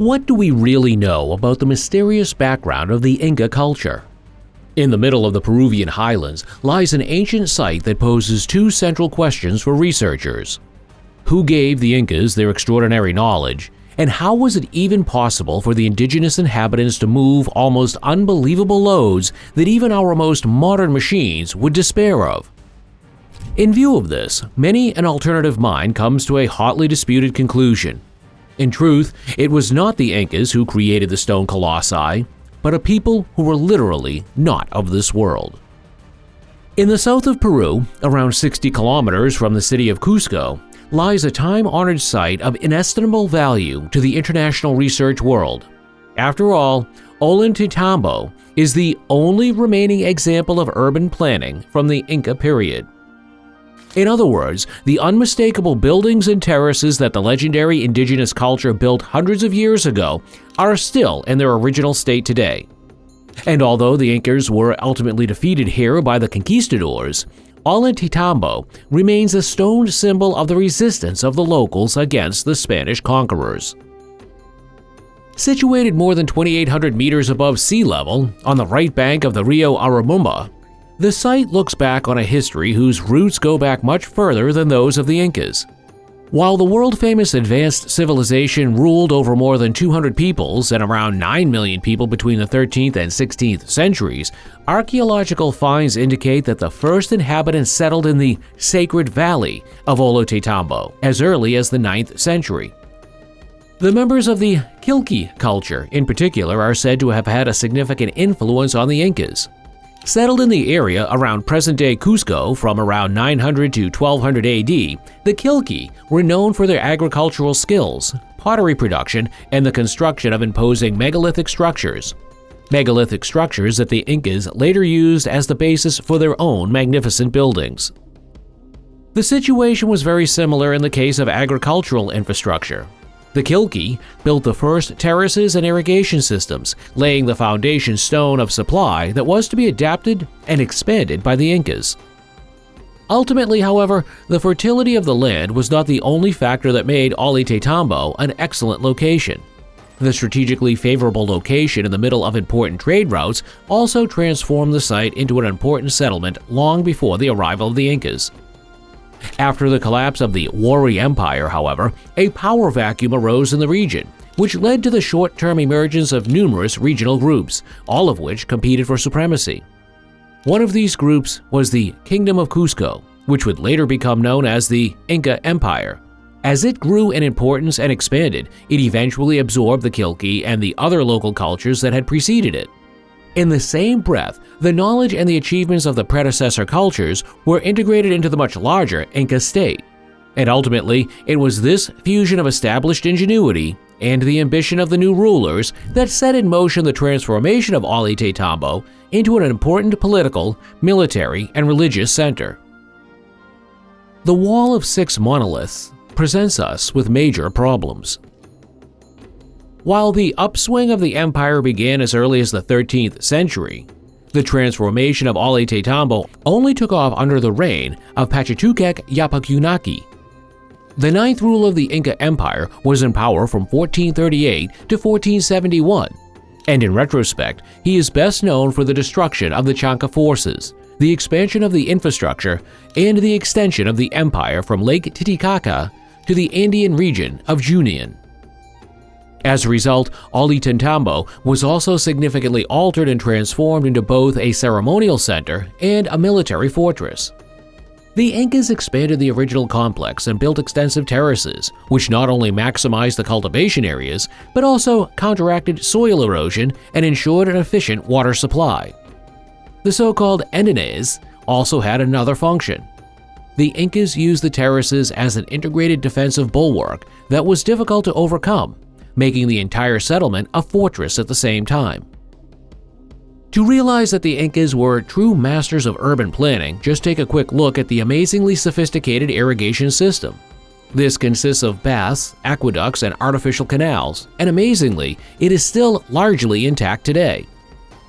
What do we really know about the mysterious background of the Inca culture? In the middle of the Peruvian highlands lies an ancient site that poses two central questions for researchers. Who gave the Incas their extraordinary knowledge, and how was it even possible for the indigenous inhabitants to move almost unbelievable loads that even our most modern machines would despair of? In view of this, many an alternative mind comes to a hotly disputed conclusion. In truth, it was not the Incas who created the stone colossi, but a people who were literally not of this world. In the south of Peru, around 60 kilometers from the city of Cusco, lies a time-honored site of inestimable value to the international research world. After all, Ollantaytambo is the only remaining example of urban planning from the Inca period. In other words, the unmistakable buildings and terraces that the legendary indigenous culture built hundreds of years ago are still in their original state today. And although the Incas were ultimately defeated here by the conquistadors, Ollantaytambo remains a stone symbol of the resistance of the locals against the Spanish conquerors. Situated more than 2,800 meters above sea level on the right bank of the Rio Aramumba, the site looks back on a history whose roots go back much further than those of the Incas. While the world-famous advanced civilization ruled over more than 200 peoples and around 9 million people between the 13th and 16th centuries, archaeological finds indicate that the first inhabitants settled in the Sacred Valley of Ollantaytambo as early as the 9th century. The members of the Quilchi culture, in particular, are said to have had a significant influence on the Incas. Settled in the area around present-day Cusco from around 900 to 1200 AD, the Quilchi were known for their agricultural skills, pottery production, and the construction of imposing megalithic structures. Megalithic structures that the Incas later used as the basis for their own magnificent buildings. The situation was very similar in the case of agricultural infrastructure. The Quilchi built the first terraces and irrigation systems, laying the foundation stone of supply that was to be adapted and expanded by the Incas. Ultimately, however, the fertility of the land was not the only factor that made Ollantaytambo an excellent location. The strategically favorable location in the middle of important trade routes also transformed the site into an important settlement long before the arrival of the Incas. After the collapse of the Wari Empire, however, a power vacuum arose in the region, which led to the short-term emergence of numerous regional groups, all of which competed for supremacy. One of these groups was the Kingdom of Cusco, which would later become known as the Inca Empire. As it grew in importance and expanded, it eventually absorbed the Quilchi and the other local cultures that had preceded it. In the same breath, the knowledge and the achievements of the predecessor cultures were integrated into the much larger Inca state. And ultimately, it was this fusion of established ingenuity and the ambition of the new rulers that set in motion the transformation of Ollantaytambo into an important political, military, and religious center. The Wall of Six Monoliths presents us with major problems. While the upswing of the empire began as early as the 13th century, the transformation of Ollantaytambo only took off under the reign of Pachacutec Yapacunaki. The ninth ruler of the Inca Empire was in power from 1438 to 1471, and in retrospect, he is best known for the destruction of the Chanca forces, the expansion of the infrastructure, and the extension of the empire from Lake Titicaca to the Andean region of Junín. As a result, Ollantaytambo was also significantly altered and transformed into both a ceremonial center and a military fortress. The Incas expanded the original complex and built extensive terraces, which not only maximized the cultivation areas, but also counteracted soil erosion and ensured an efficient water supply. The so-called andenes also had another function. The Incas used the terraces as an integrated defensive bulwark that was difficult to overcome, making the entire settlement a fortress at the same time. To realize that the Incas were true masters of urban planning, just take a quick look at the amazingly sophisticated irrigation system. This consists of baths, aqueducts, and artificial canals, and amazingly, it is still largely intact today.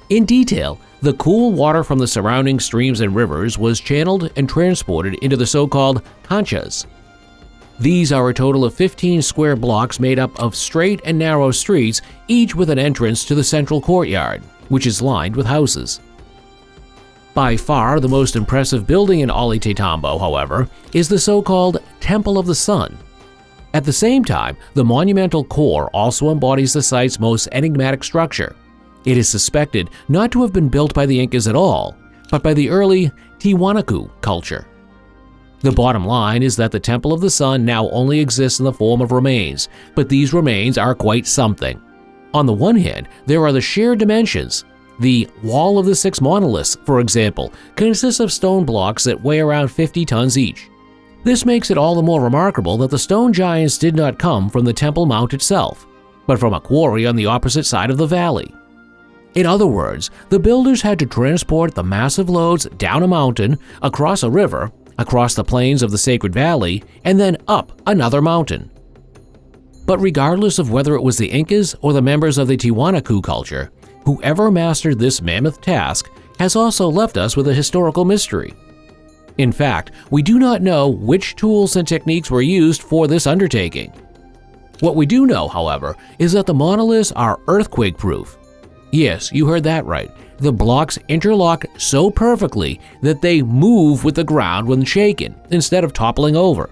In detail, the cool water from the surrounding streams and rivers was channeled and transported into the so-called canchas. These are a total of 15 square blocks made up of straight and narrow streets, each with an entrance to the central courtyard, which is lined with houses. By far the most impressive building in Ollantaytambo, however, is the so-called Temple of the Sun. At the same time, the monumental core also embodies the site's most enigmatic structure. It is suspected not to have been built by the Incas at all, but by the early Tiwanaku culture. The bottom line is that the Temple of the Sun now only exists in the form of remains, but these remains are quite something. On the one hand, there are the sheer dimensions. The Wall of the Six Monoliths, for example, consists of stone blocks that weigh around 50 tons each. This makes it all the more remarkable that the stone giants did not come from the Temple Mount itself, but from a quarry on the opposite side of the valley. In other words, the builders had to transport the massive loads down a mountain, across a river, across the plains of the Sacred Valley, and then up another mountain. But regardless of whether it was the Incas or the members of the Tiwanaku culture, whoever mastered this mammoth task has also left us with a historical mystery. In fact, we do not know which tools and techniques were used for this undertaking. What we do know, however, is that the monoliths are earthquake-proof. Yes, you heard that right. The blocks interlock so perfectly that they move with the ground when shaken, instead of toppling over.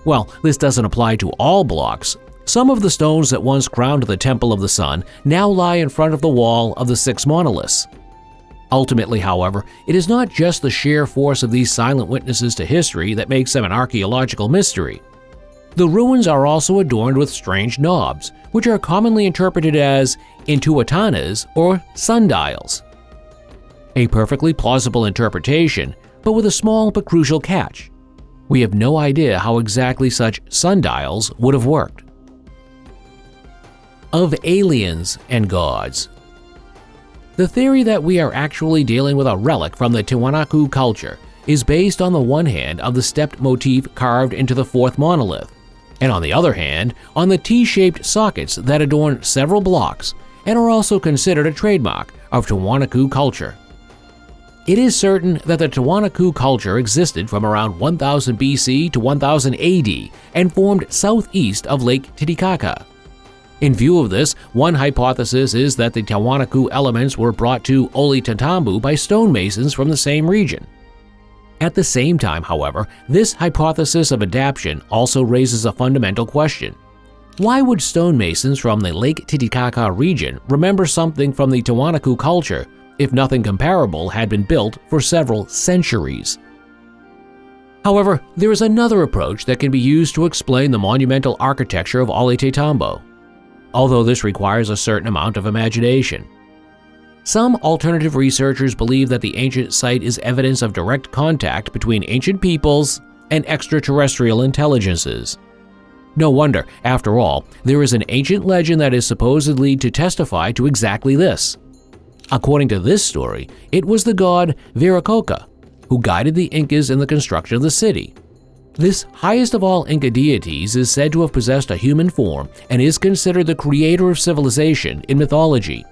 Well, this doesn't apply to all blocks. Some of the stones that once crowned the Temple of the Sun now lie in front of the Wall of the Six Monoliths. Ultimately, however, it is not just the sheer force of these silent witnesses to history that makes them an archaeological mystery. The ruins are also adorned with strange knobs, which are commonly interpreted as intuitanas or sundials. A perfectly plausible interpretation, but with a small but crucial catch. We have no idea how exactly such sundials would have worked. Of aliens and gods. The theory that we are actually dealing with a relic from the Tiwanaku culture is based on the one hand of the stepped motif carved into the fourth monolith, and on the other hand on the T-shaped sockets that adorn several blocks and are also considered a trademark of Tiwanaku culture. It is certain that the Tiwanaku culture existed from around 1000 BC to 1000 AD and formed southeast of Lake Titicaca. In view of this, one hypothesis is that the Tiwanaku elements were brought to Ollantaytambo by stonemasons from the same region. At the same time, however, this hypothesis of adaptation also raises a fundamental question. Why would stonemasons from the Lake Titicaca region remember something from the Tiwanaku culture if nothing comparable had been built for several centuries? However, there is another approach that can be used to explain the monumental architecture of Ollantaytambo, although this requires a certain amount of imagination. Some alternative researchers believe that the ancient site is evidence of direct contact between ancient peoples and extraterrestrial intelligences. No wonder, after all, there is an ancient legend that is supposedly to testify to exactly this. According to this story, it was the god Viracocha who guided the Incas in the construction of the city. This highest of all Inca deities is said to have possessed a human form and is considered the creator of civilization in mythology.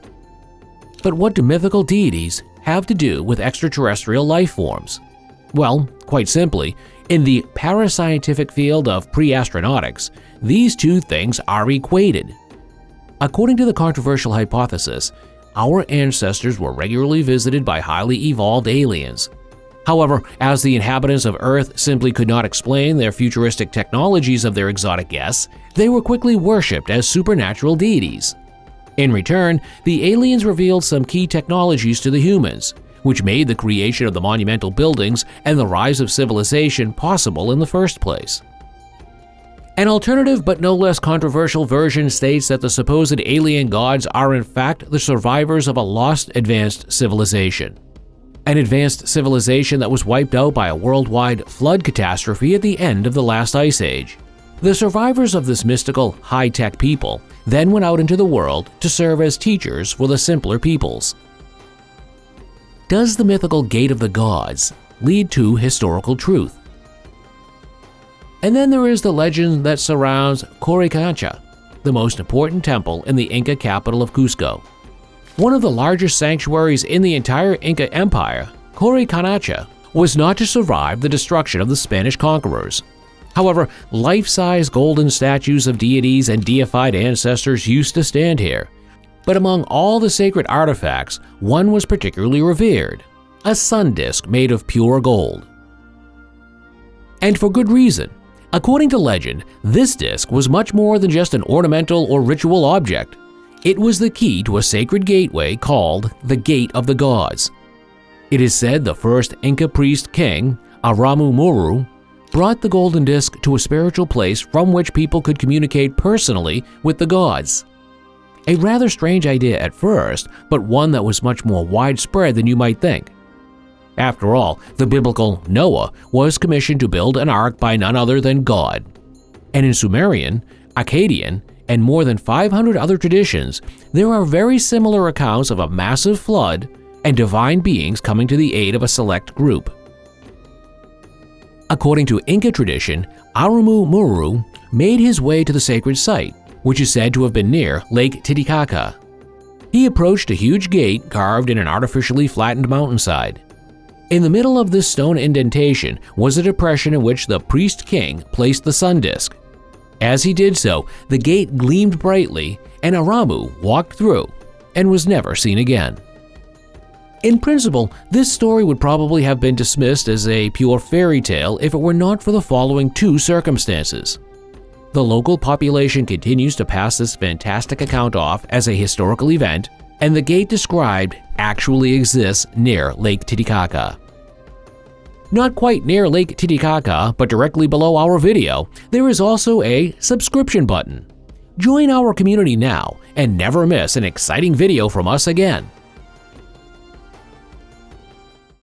But what do mythical deities have to do with extraterrestrial life forms? Well, quite simply, in the parascientific field of pre-astronautics, these two things are equated. According to the controversial hypothesis, our ancestors were regularly visited by highly evolved aliens. However, as the inhabitants of Earth simply could not explain their futuristic technologies of their exotic guests, they were quickly worshipped as supernatural deities. In return, the aliens revealed some key technologies to the humans, which made the creation of the monumental buildings and the rise of civilization possible in the first place. An alternative but no less controversial version states that the supposed alien gods are in fact the survivors of a lost advanced civilization. An advanced civilization that was wiped out by a worldwide flood catastrophe at the end of the last ice age. The survivors of this mystical, high-tech people then went out into the world to serve as teachers for the simpler peoples. Does the mythical gate of the gods lead to historical truth? And then there is the legend that surrounds Coricancha, the most important temple in the Inca capital of Cusco. One of the largest sanctuaries in the entire Inca Empire, Coricancha was not to survive the destruction of the Spanish conquerors. However, life-size golden statues of deities and deified ancestors used to stand here. But among all the sacred artifacts, one was particularly revered: a sun disk made of pure gold. And for good reason. According to legend, this disk was much more than just an ornamental or ritual object. It was the key to a sacred gateway called the Gate of the Gods. It is said the first Inca priest king, Aramu Muru, brought the golden disk to a spiritual place from which people could communicate personally with the gods. A rather strange idea at first, but one that was much more widespread than you might think. After all, the biblical Noah was commissioned to build an ark by none other than God. And in Sumerian, Akkadian, and more than 500 other traditions, there are very similar accounts of a massive flood and divine beings coming to the aid of a select group. According to Inca tradition, Aramu Muru made his way to the sacred site, which is said to have been near Lake Titicaca. He approached a huge gate carved in an artificially flattened mountainside. In the middle of this stone indentation was a depression in which the priest king placed the sun disk. As he did so, the gate gleamed brightly, and Aramu walked through and was never seen again. In principle, this story would probably have been dismissed as a pure fairy tale if it were not for the following two circumstances. The local population continues to pass this fantastic account off as a historical event, and the gate described actually exists near Lake Titicaca. Not quite near Lake Titicaca, but directly below our video, there is also a subscription button. Join our community now and never miss an exciting video from us again.